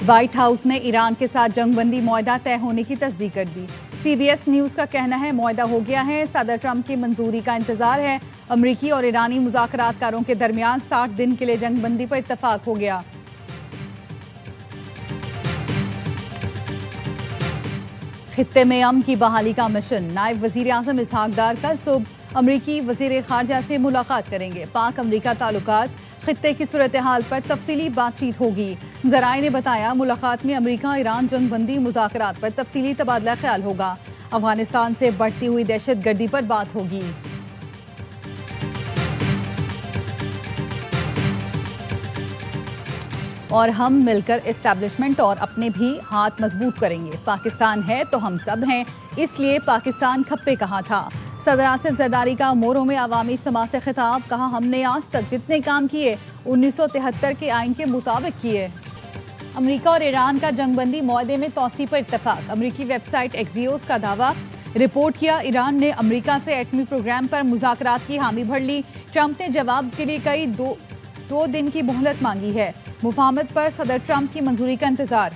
White house نے ایران کے ساتھ جنگ بندی معاہدہ طے ہونے کی تصدیق کر دی۔ سی بی ایس نیوز کا کہنا ہے معاہدہ ہو گیا ہے، صدر ٹرمپ کی منظوری کا انتظار ہے۔ امریکی اور ایرانی مذاکرات کاروں کے درمیان 60 دن کے لیے جنگ بندی پر اتفاق ہو گیا۔ خطے میں امن کی بحالی کا مشن، نائب وزیر اعظم اسحاق ڈار کل صبح امریکی وزیر خارجہ سے ملاقات کریں گے۔ پاک امریکہ تعلقات، خطے کی صورتحال پر تفصیلی بات چیت ہوگی۔ ذرائع نے بتایا ملاقات میں امریکہ ایران جنگ بندی مذاکرات پر تفصیلی تبادلہ خیال ہوگا۔ افغانستان سے بڑھتی ہوئی دہشت گردی پر بات ہوگی۔ اور ہم مل کر اسٹیبلشمنٹ اور اپنے بھی ہاتھ مضبوط کریں گے۔ پاکستان ہے تو ہم سب ہیں، اس لیے پاکستان کھپے کہا تھا۔ صدر آصف زرداری کا مورو میں عوامی اجتماع سے خطاب، کہا ہم نے آج تک جتنے کام کیے 1973 کے آئین کے مطابق کیے۔ امریکہ اور ایران کا جنگ بندی معاہدے میں توسیع پر اتفاق، امریکی ویب سائٹ ایکزیوس کا دعویٰ۔ رپورٹ کیا ایران نے امریکہ سے ایٹمی پروگرام پر مذاکرات کی حامی بھر لی۔ ٹرمپ نے جواب کے لیے دو دن کی مہلت مانگی ہے۔ مفاہمت پر صدر ٹرمپ کی منظوری کا انتظار۔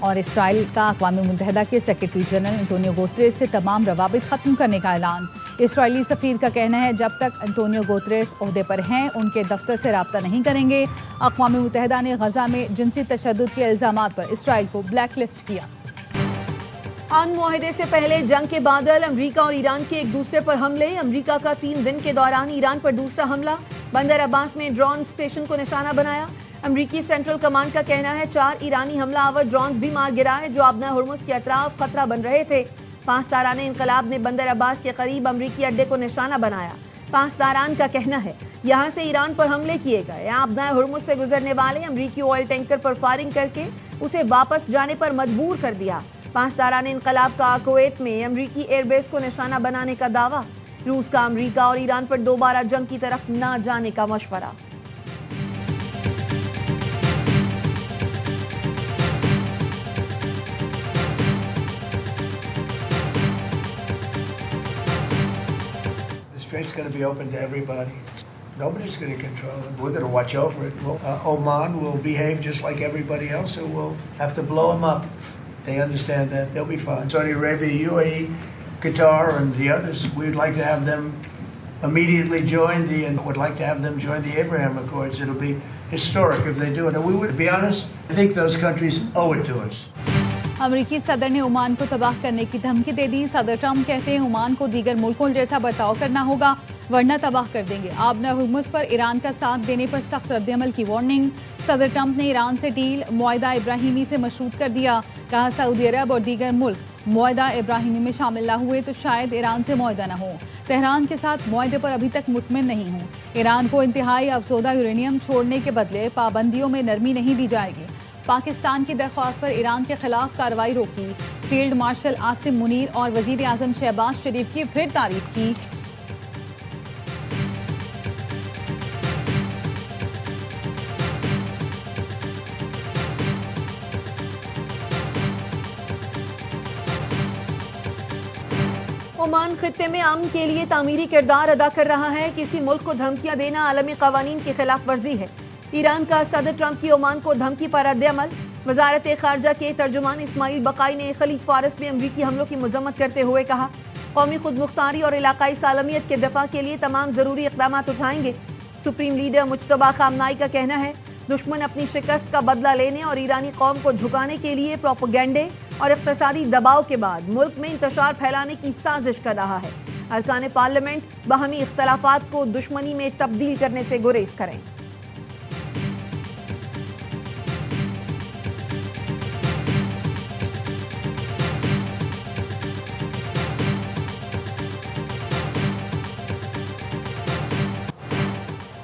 اور اسرائیل کا اقوام متحدہ کے سیکرٹری جنرل انٹونیو گوتریس سے تمام روابط ختم کرنے کا اعلان۔ اسرائیلی سفیر کا کہنا ہے جب تک انٹونیو گوتریس عہدے پر ہیں ان کے دفتر سے رابطہ نہیں کریں گے۔ اقوام متحدہ نے غزہ میں جنسی تشدد کے الزامات پر اسرائیل کو بلیک لسٹ کیا۔ امن معاہدے سے پہلے جنگ کے بادل، امریکہ اور ایران کے ایک دوسرے پر حملے۔ امریکہ کا 3 دن کے دوران ایران پر دوسرا حملہ، بندر عباس میں ڈرون اسٹیشن کو نشانہ بنایا۔ امریکی سینٹرل کمانڈ کا کہنا ہے 4 ایرانی حملہ آور ڈرونز بھی مار گرائے جو آبنہ ہرمز کے اطراف خطرہ بن رہے تھے۔ 5 تاران انقلاب نے بندر عباس کے قریب امریکی اڈے کو نشانہ بنایا۔ 5 تاران کا کہنا ہے یہاں سے ایران پر حملے کیے گئے۔ آبنہ ہرمز سے گزرنے والے امریکی آئل ٹینکر پر فائرنگ کر کے اسے واپس جانے پر مجبور کر دیا۔ 5 تاران انقلاب کا کویت میں امریکی ایئر بیس کو نشانہ بنانے کا دعویٰ۔ روس کا امریکہ اور ایران پر دوبارہ جنگ کی طرف نہ جانے کا مشورہ۔ The strait's going to be open to everybody. Nobody's going to control it. We're going to watch over it. Oman will behave just like everybody else, and we'll have to blow them up. They understand that. They'll be fine. Saudi Arabia, UAE, Qatar, and the others, we'd like to have them immediately join and would like to have them join the Abraham Accords. It'll be historic if they do it. And we would be honest, I think those countries owe it to us. امریکی صدر نے Oman کو تباہ کرنے کی دھمکی دے دی۔ صدر Trump کہتے ہیں عمان کو دیگر ملکوں جیسا برتاؤ کرنا ہوگا ورنہ تباہ کر دیں گے۔ آبنہ ہرمز پر ایران کا ساتھ دینے پر سخت رد عمل کی وارننگ۔ صدر ٹرمپ نے ایران سے ڈیل معاہدہ ابراہیمی سے مشروط کر دیا، کہا سعودی عرب اور دیگر ملک معاہدہ ابراہیمی میں شامل نہ ہوئے تو شاید ایران سے معاہدہ نہ ہو۔ تہران کے ساتھ معاہدے پر ابھی تک مطمئن نہیں ہوں۔ ایران کو انتہائی افزودہ یورینیم چھوڑنے کے بدلے پابندیوں میں نرمی نہیں دی جائے گی۔ پاکستان کی درخواست پر ایران کے خلاف کارروائی روکی۔ فیلڈ مارشل عاصم منیر اور وزیر اعظم شہباز شریف کی پھر تعریف کی۔ عمان خطے میں امن کے لیے تعمیری کردار ادا کر رہا ہے۔ کسی ملک کو دھمکیاں دینا عالمی قوانین کی خلاف ورزی ہے۔ ایران کا صدر ٹرمپ کی عمان کو دھمکی پر رد عمل۔ وزارت خارجہ کے ترجمان اسماعیل بقائی نے خلیج فارس میں امریکی حملوں کی مذمت کرتے ہوئے کہا قومی خود مختاری اور علاقائی سالمیت کے دفاع کے لیے تمام ضروری اقدامات اٹھائیں گے۔ سپریم لیڈر مجتبیٰ خامنائی کا کہنا ہے دشمن اپنی شکست کا بدلہ لینے اور ایرانی قوم کو جھکانے کے لیے پروپیگنڈے اور اقتصادی دباؤ کے بعد ملک میں انتشار پھیلانے کی سازش کر رہا ہے۔ ارکان پارلیمنٹ باہمی اختلافات کو دشمنی میں تبدیل کرنے سے گریز کریں۔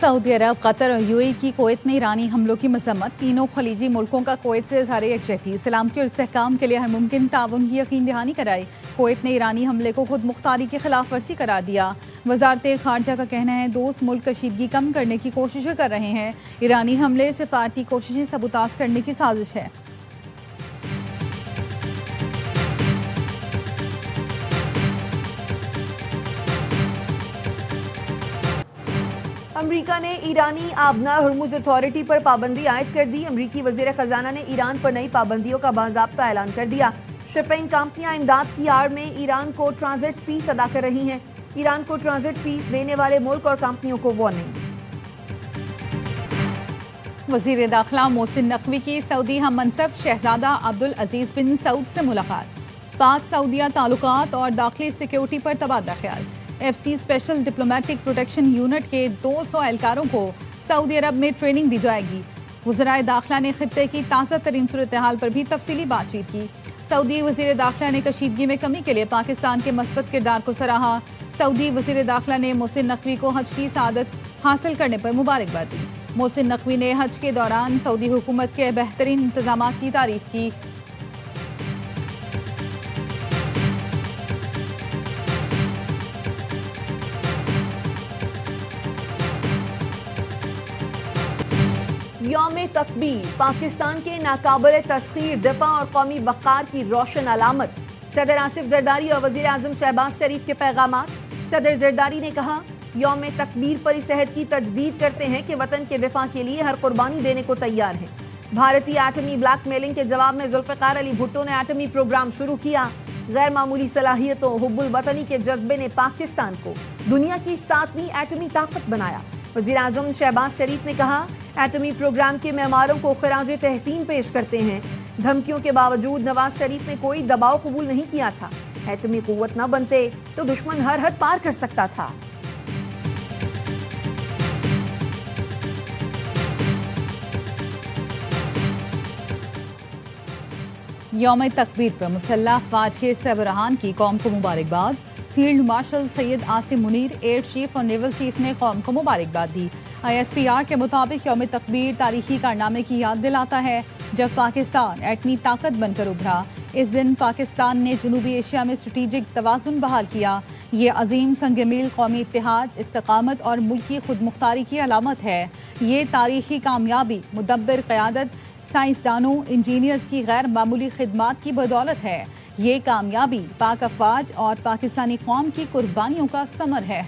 سعودی عرب، قطر اور یو اے کی کویت میں ایرانی حملوں کی مذمت۔ تینوں خلیجی ملکوں کا کویت سے اظہار یکجہتی، سلامتی اور استحکام کے لیے ہر ممکن تعاون کی یقین دہانی کرائی۔ کویت نے ایرانی حملے کو خود مختاری کی خلاف ورزی قرار دیا۔ وزارت خارجہ کا کہنا ہے دوست ملک کشیدگی کم کرنے کی کوششیں کر رہے ہیں۔ ایرانی حملے سفارتی کوششیں سبوتاژ کرنے کی سازش ہے۔ امریکہ امریکہ نے ایرانی آبنا ہرمز اتھارٹی پر پابندی عائد کر دی. امریکی وزیر خزانہ نے ایران پر نئی پابندیوں کا باضابطہ اعلان کر دیا. شپنگ کمپنیاں امداد کی آڑ میں ایران کو ٹرانزٹ فیس ادا کر رہی ہیں. ایران کو ٹرانزٹ فیس دینے والے ملک اور کمپنیوں کو وارننگ. وزیر داخلہ محسن نقوی کی سعودی ہم منصب شہزادہ عبدالعزیز بن سعود سے ملاقات. پاک سعودیہ تعلقات اور داخلی سیکیورٹی پر تبادلہ خیال. F C special diplomatic protection unit کے 200 اہلکاروں کو سعودی عرب میں ٹریننگ دی جائے گی. وزرائے داخلہ نے خطے کی تازہ ترین صورتحال پر بھی تفصیلی بات چیت کی. سعودی وزیر داخلہ نے کشیدگی میں کمی کے لیے پاکستان کے مثبت کردار کو سراہا. سعودی وزیر داخلہ نے محسن نقوی کو حج کی سعادت حاصل کرنے پر مبارکباد دی. محسن نقوی نے حج کے دوران سعودی حکومت کے بہترین انتظامات کی تعریف کی. یوم تکبیر پاکستان کے ناقابل تسخیر دفاع اور قومی وقار کی روشن علامت. صدر آصف زرداری اور وزیر اعظم شہباز شریف کے پیغامات. صدر زرداری نے کہا یوم تکبیر پر اس عہد کی تجدید کرتے ہیں کہ وطن کے دفاع کے لیے ہر قربانی دینے کو تیار ہیں. بھارتی ایٹمی بلیک میلنگ کے جواب میں ذوالفقار علی بھٹو نے ایٹمی پروگرام شروع کیا. غیر معمولی صلاحیتوں حب الوطنی کے جذبے نے پاکستان کو دنیا کی 7ویں ایٹمی طاقت بنایا. وزیر اعظم شہباز شریف نے کہا ایٹمی پروگرام کے معماروں کو خراج تحسین پیش کرتے ہیں. دھمکیوں کے باوجود نواز شریف نے کوئی دباؤ قبول نہیں کیا تھا. ایٹمی قوت نہ بنتے تو دشمن ہر حد پار کر سکتا تھا. یوم تکبیر پر مسلح افواج کے سربراہان کی قوم کو مبارکباد. Field marshal Syed Asim Munir air chief اور نیول چیف نے قوم کو مبارکباد دی. ISPR کے مطابق یوم تکبیر تاریخی کارنامے کی یاد دلاتا ہے جب پاکستان ایٹمی طاقت بن کر ابھرا. اس دن پاکستان نے جنوبی ایشیا میں اسٹریٹجک توازن بحال کیا. یہ عظیم سنگ میل قومی اتحاد، استقامت اور ملکی خود مختاری کی علامت ہے. یہ تاریخی کامیابی مدبر قیادت، سائنسدانوں، انجینئرز کی غیر معمولی خدمات کی بدولت ہے. یہ کامیابی پاک افواج اور پاکستانی قوم کی قربانیوں کا ثمر ہے.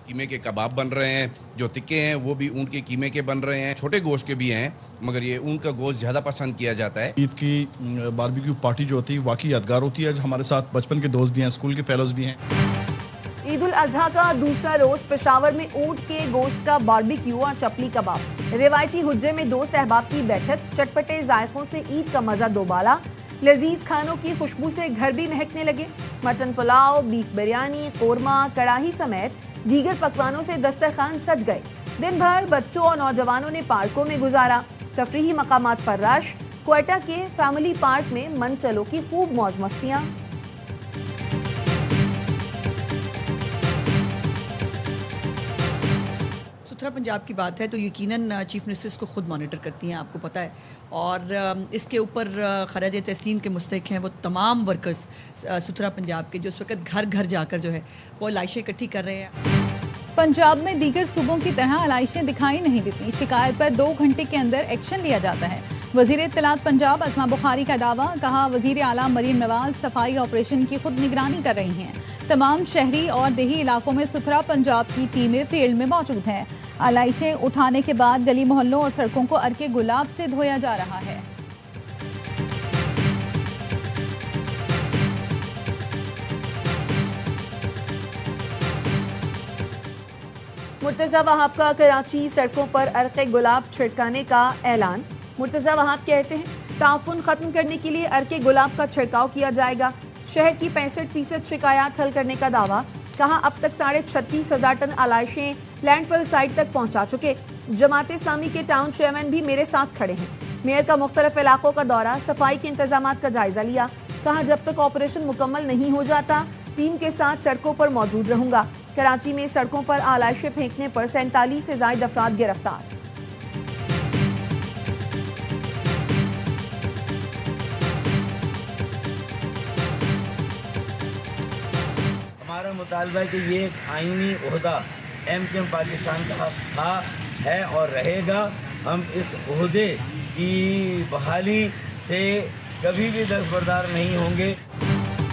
قیمے کے کباب بن رہے ہیں، جو تکے ہیں وہ بھی اونٹ کے قیمے کے بن رہے ہیں، چھوٹے گوشت کے بھی ہیں مگر یہ اونٹ کا گوشت زیادہ پسند کیا جاتا ہے. عید کی باربیکیو پارٹی جو ہوتی ہے واقعی یادگار ہوتی ہے. ہمارے ساتھ بچپن کے دوست بھی ہیں، اسکول کے فیلوز بھی ہیں. عید الاضحیٰ کا دوسرا روز پشاور میں اونٹ کے گوشت کا باربیکیو اور چپلی کباب. روایتی حجرے میں دوست احباب کی بیٹھک. چٹپٹے ذائقوں سے عید کا مزہ دوبالا. لذیذ کھانوں کی خوشبو سے گھر بھی مہکنے لگے. مٹن پلاؤ، بیف بریانی، قورمہ، کڑاہی سمیت دیگر پکوانوں سے دسترخوان سج گئے. دن بھر بچوں اور نوجوانوں نے پارکوں میں گزارا. تفریحی مقامات پر رش. کوئٹہ کے فیملی پارک میں من چلو کی خوب موج مستیاں. ستھرا پنجاب کی بات ہے تو یقیناً چیف منسٹرز کو خود مانیٹر کرتی ہیں، آپ کو پتہ ہے، اور اس کے اوپر خراج تحسین کے مستحق ہیں وہ تمام ورکرز ستھرا پنجاب کے جو اس وقت گھر گھر جا کر جو ہے وہ علائشیں اکٹھی کر رہے ہیں. پنجاب میں دیگر صوبوں کی طرح علائشیں دکھائی نہیں دیتی. شکایت پر 2 گھنٹے کے اندر ایکشن لیا جاتا ہے. وزیر اطلاعات پنجاب اسما بخاری کا دعویٰ. کہا وزیر اعلیٰ مریم نواز صفائی آپریشن کی خود نگرانی کر رہی ہیں. تمام شہری اور دیہی علاقوں میں ستھرا پنجاب کی ٹیمیں فیلڈ میں موجود ہیں. علائشیں اٹھانے کے بعد گلی محلوں اور سڑکوں کو عرق گلاب سے دھویا جا رہا ہے. مرتضی وہاب کا کراچی سڑکوں پر عرق گلاب چھڑکانے کا اعلان. مرتضی وہاب کہتے ہیں تعفن ختم کرنے کے لیے عرق گلاب کا چھڑکاؤ کیا جائے گا. شہر کی 65% شکایات حل کرنے کا دعویٰ. کہا اب تک 36,500 ٹن علائشیں لینڈ فل سائٹ تک پہنچا چکے. جماعت اسلامی کے ٹاؤن چیئرمین بھی میرے ساتھ کھڑے ہیں. میئر کا مختلف علاقوں کا دورہ. صفائی کے انتظامات کا جائزہ لیا. کہا جب تک آپریشن مکمل نہیں ہو جاتا ٹیم کے ساتھ سڑکوں پر موجود رہوں گا. کراچی میں سڑکوں پر علائشیں پھینکنے پر 47 سے زائد افراد گرفتار. ہمارا مطالبہ ہے کہ یہ ایک آئینی عہدہ ایم پاکستان کا تھا، ہے اور رہے گا. ہم اس عہدے کی بحالی سے کبھی بھی دستبردار نہیں ہوں گے.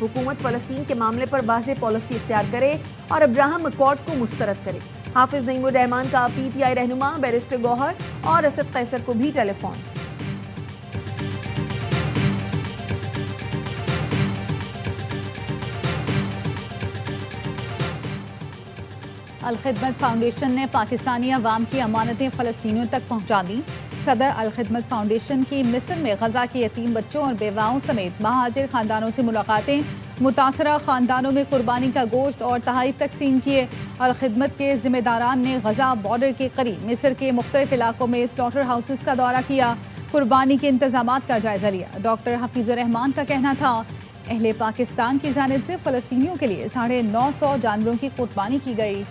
حکومت فلسطین کے معاملے پر واضح پالیسی اختیار کرے اور ابراہم اکارڈ کو مسترد کرے۔ حافظ نعیم الرحمان کا پی ٹی آئی رہنما بیرسٹر گوہر اور اسد قیصر کو بھی ٹیلی فون۔ الخدمت فاؤنڈیشن نے پاکستانی عوام کی امانتیں فلسطینیوں تک پہنچا دیں۔ صدر الخدمت فاؤنڈیشن کی مصر میں غزہ کے یتیم بچوں اور بیواؤں سمیت مہاجر خاندانوں سے ملاقاتیں، متاثرہ خاندانوں میں قربانی کا گوشت اور تحائف تقسیم کیے۔ الخدمت کے ذمہ داران نے غزہ بارڈر کے قریب مصر کے مختلف علاقوں میں سلاٹر ہاؤسز کا دورہ کیا، قربانی کے انتظامات کا جائزہ لیا۔ ڈاکٹر حفیظ الرحمان کا کہنا تھا اہل پاکستان کی جانب سے فلسطینیوں کے لیے 950 جانوروں کی قربانی کی گئی۔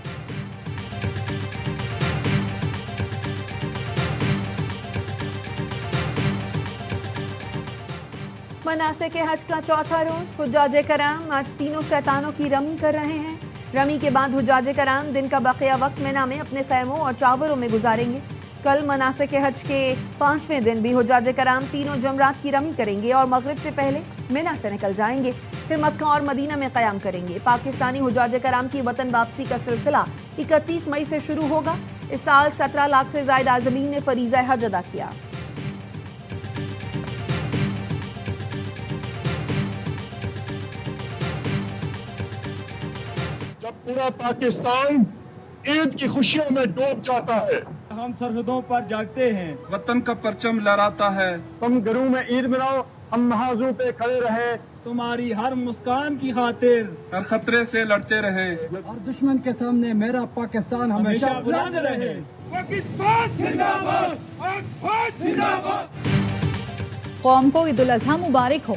مناسک حج کا چوتھا روز حجاج کرام آج تینوں شیطانوں کی رمی کر رہے ہیں۔ رمی کے بعد حجاج کرام دن کا بقیہ وقت مینا میں اپنے خیموں اور چاوروں میں گزاریں گے۔ کل مناسک حج کے 5ویں دن بھی حجاج کرام تینوں جمرات کی رمی کریں گے اور مغرب سے پہلے مینا سے نکل جائیں گے، پھر مکہ اور مدینہ میں قیام کریں گے۔ پاکستانی حجاج کرام کی وطن واپسی کا سلسلہ 31 مئی سے شروع ہوگا۔ اس سال 17 لاکھ سے زائد عازمین نے فریضہ حج ادا کیا۔ پورا پاکستان عید کی خوشیوں میں ڈوب جاتا ہے، ہم سرحدوں پر جاگتے ہیں، وطن کا پرچم لہراتا ہے۔ تم گھروں میں عید مناؤ، ہم محاذوں پہ کھڑے رہے، تمہاری ہر مسکان کی خاطر ہر خطرے سے لڑتے رہے، اور دشمن کے سامنے میرا پاکستان ہمیشہ بلند رہے۔ پاکستان زندہ باد، پاک زندہ باد۔ قوم کو عید الاضحیٰ مبارک ہو۔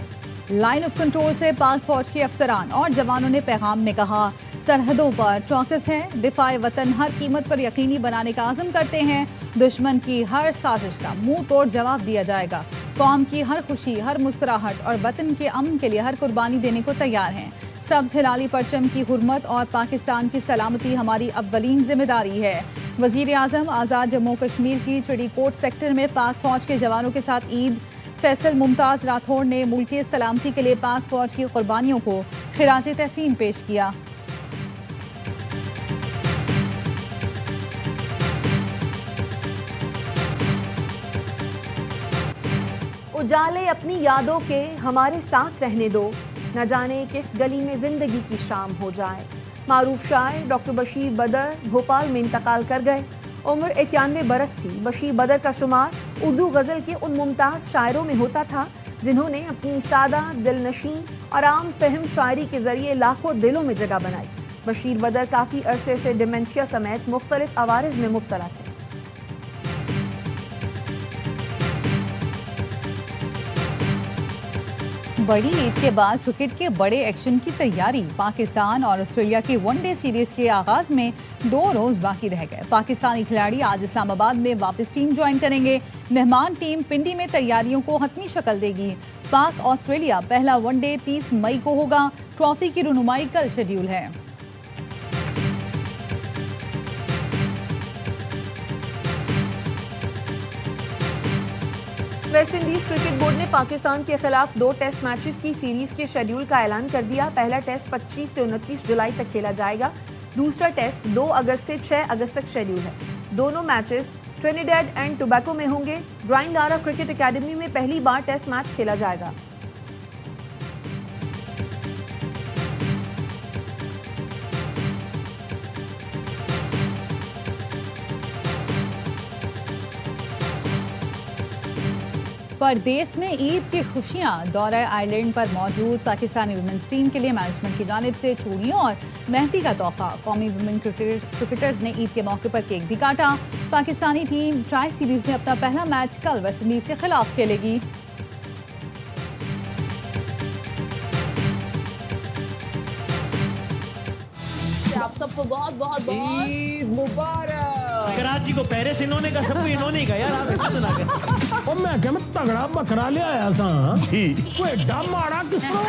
لائن آف کنٹرول سے پاک فوج کے افسران اور جوانوں نے پیغام میں کہا سرحدوں پر چوکس ہیں، دفاع وطن ہر قیمت پر یقینی بنانے کا عزم کرتے ہیں، دشمن کی ہر سازش کا منہ توڑ جواب دیا جائے گا، قوم کی ہر خوشی، ہر مسکراہٹ اور وطن کے امن کے لیے ہر قربانی دینے کو تیار ہیں۔ سبز ہلالی پرچم کی حرمت اور پاکستان کی سلامتی ہماری اولین ذمہ داری ہے۔ وزیر اعظم آزاد جموں کشمیر کی چڑی کوٹ سیکٹر میں پاک فوج کے جوانوں کے ساتھ عید۔ فیصل ممتاز راتھوڑ نے ملک کی سلامتی کے لیے پاک فوج کی قربانیوں کو خراج تحسین پیش کیا۔ اجالے اپنی یادوں کے ہمارے ساتھ رہنے دو، نہ جانے کس گلی میں زندگی کی شام ہو جائے۔ معروف شاعر ڈاکٹر بشیر بدر بھوپال میں انتقال کر گئے۔ عمر 91 برس تھی۔ بشیر بدر کا شمار اردو غزل کے ان ممتاز شاعروں میں ہوتا تھا جنہوں نے اپنی سادہ، دل نشین اور عام فہم شاعری کے ذریعے لاکھوں دلوں میں جگہ بنائی۔ بشیر بدر کافی عرصے سے ڈیمنشیا سمیت مختلف عوارض میں مبتلا تھے۔ بڑی عید کے بعد کرکٹ کے بڑے ایکشن کی تیاری۔ پاکستان اور آسٹریلیا کی ون ڈے سیریز کے آغاز میں 2 روز باقی رہ گئے۔ پاکستانی کھلاڑی آج اسلام آباد میں واپس ٹیم جوائن کریں گے۔ مہمان ٹیم پنڈی میں تیاریوں کو حتمی شکل دے گی۔ پاک آسٹریلیا پہلا ون ڈے 30 مئی کو ہوگا۔ ٹرافی کی رونمائی کل شیڈیول ہے۔ ویسٹ انڈیز کرکٹ بورڈ نے پاکستان کے خلاف 2 ٹیسٹ میچز کی سیریز کے شیڈیول کا اعلان کر دیا۔ پہلا ٹیسٹ 25 سے 29 جولائی تک کھیلا جائے گا۔ دوسرا ٹیسٹ 2 اگست سے 6 اگست تک شیڈیول ہے۔ دونوں میچز ٹرینیڈیڈ اینڈ ٹوبیکو میں ہوں گے۔ برائن لارا کرکٹ اکیڈمی میں پہلی بار ٹیسٹ میچ کھیلا جائے گا۔ پردیس میں عید کی خوشیاں۔ دورہ آئرلینڈ پر موجود پاکستانی ویمنز ٹیم کے لیے مینجمنٹ کی جانب سے چوڑیوں اور مہندی کا تحفہ۔ قومی ویمن کرکٹرز نے عید کے موقع پر کیک بھی کاٹا۔ پاکستانی ٹیم ٹرائی سیریز میں اپنا پہلا میچ کل ویسٹ انڈیز کے خلاف کھیلے گی۔ آپ سب کو بہت بہت عید مبارک۔ کراچی کو پیرس انہوں نے کہا، سب کو انہوں نے کہا، یار آپ ایسا تو نہ کریں۔ اور میں کہ میں تگڑا بکرا لے آیا سا کوئی ڈا مارا کس کو۔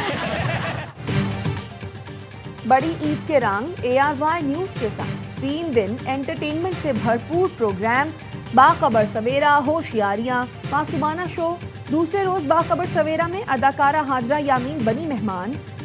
بڑی عید کے رنگ ARY نیوز کے ساتھ 3 دن انٹرٹینمنٹ سے بھرپور پروگرام۔ باخبر سویرا، ہوشیاریاں، معصومانہ شو۔ دوسرے روز باخبر سویرا میں اداکارہ ہاجرہ یامین بنی مہمان۔